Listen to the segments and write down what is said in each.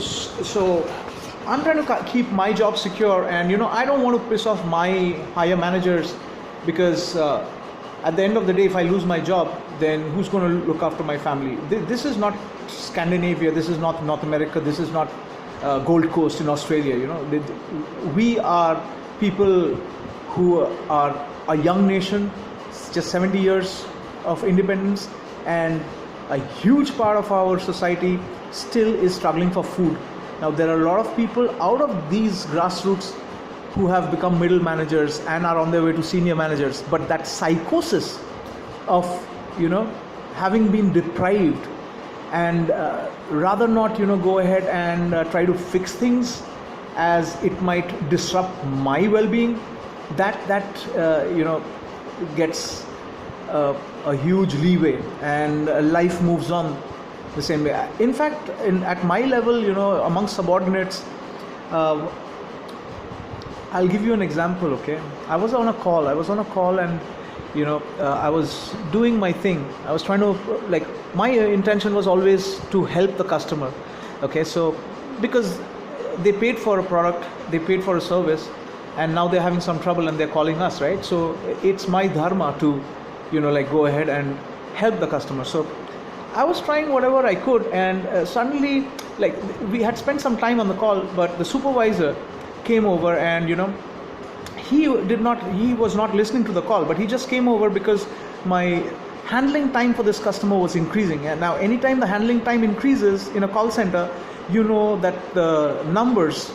So I'm trying to keep my job secure, and I don't want to piss off my higher managers, because at the end of the day, if I lose my job, then who's going to look after my family? This is not Scandinavia, this is not North America, this is not Gold Coast in Australia. We are people who are a young nation, just 70 years of independence, and a huge part of our society still is struggling for food. Now there are a lot of people out of these grassroots who have become middle managers and are on their way to senior managers, but that psychosis of having been deprived, and rather not go ahead and try to fix things as it might disrupt my well-being, that gets a huge leeway, and life moves on the same way. In fact, at my level, among subordinates, I'll give you an example. Okay, I was on a call, and I was doing my thing. I was trying to, my intention was always to help the customer. Okay, so because they paid for a product, they paid for a service, and now they're having some trouble and they're calling us, right? So it's my dharma to go ahead and help the customer. So I was trying whatever I could, and suddenly, we had spent some time on the call, but the supervisor came over, and he was not listening to the call, but he just came over because my handling time for this customer was increasing. And now anytime the handling time increases in a call center, that the numbers,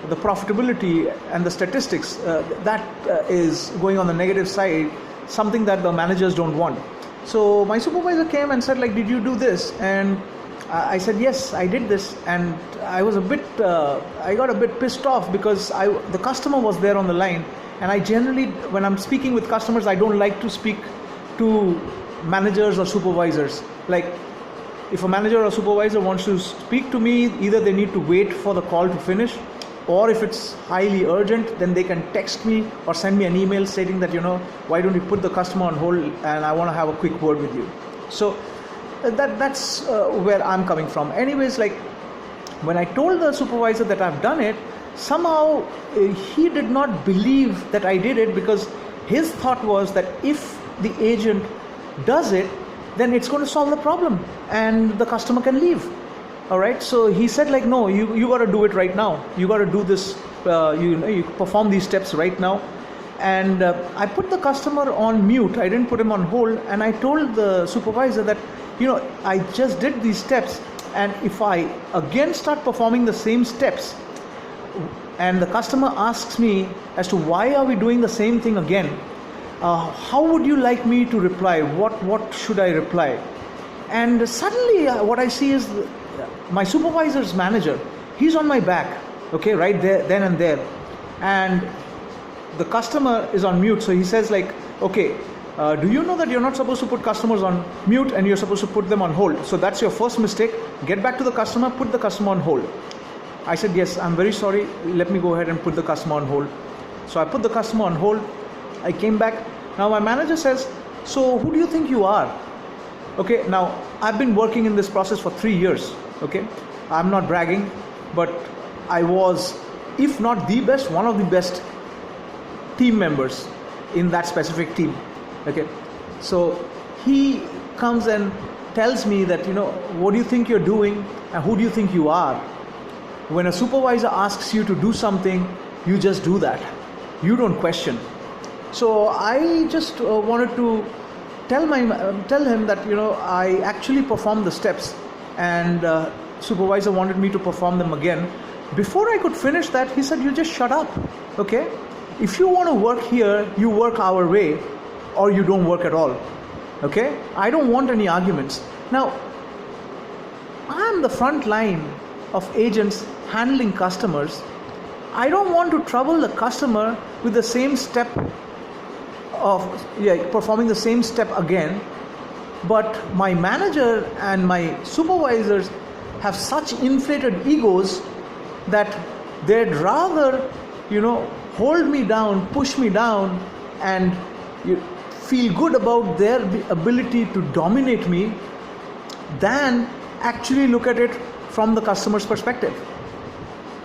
the profitability and the statistics, that is going on the negative side, something that the managers don't want. So my supervisor came and said, did you do this? And I said, yes, I did this. And I was I got a bit pissed off, because the customer was there on the line, and I generally, when I'm speaking with customers, I don't like to speak to managers or supervisors. If a manager or supervisor wants to speak to me, either they need to wait for the call to finish, or if it's highly urgent, then they can text me or send me an email stating that, why don't you put the customer on hold, and I want to have a quick word with you. So that's where I'm coming from. Anyways, when I told the supervisor that I've done it, somehow he did not believe that I did it, because his thought was that if the agent does it, then it's going to solve the problem and the customer can leave. All right, so he said, no, you got to do it right now. You got to do this, you perform these steps right now. And I put the customer on mute. I didn't put him on hold. And I told the supervisor that, I just did these steps. And if I again start performing the same steps, and the customer asks me as to why are we doing the same thing again, how would you like me to reply? What should I reply? And suddenly what I see is my supervisor's manager, he's on my back, okay, right there, then and there. And the customer is on mute. So he says okay, do you know that you're not supposed to put customers on mute and you're supposed to put them on hold? So that's your first mistake. Get back to the customer, put the customer on hold. I said, yes, I'm very sorry. Let me go ahead and put the customer on hold. So I put the customer on hold. I came back. Now my manager says, so who do you think you are? Okay, now I've been working in this process for 3 years. Okay, I'm not bragging, but I was, if not the best, one of the best team members in that specific team. Okay, so he comes and tells me that, what do you think you're doing and who do you think you are? When a supervisor asks you to do something, you just do that. You don't question. So I just wanted to tell him that, I actually performed the steps, and supervisor wanted me to perform them again. Before I could finish that, he said, you just shut up. Okay, if you want to work here, you work our way, or you don't work at all. Okay, I don't want any arguments. Now I'm the front line of agents handling customers. I don't want to trouble the customer with the same step of performing the same step again. But my manager and my supervisors have such inflated egos that they'd rather, hold me down, push me down, and feel good about their ability to dominate me, than actually look at it from the customer's perspective.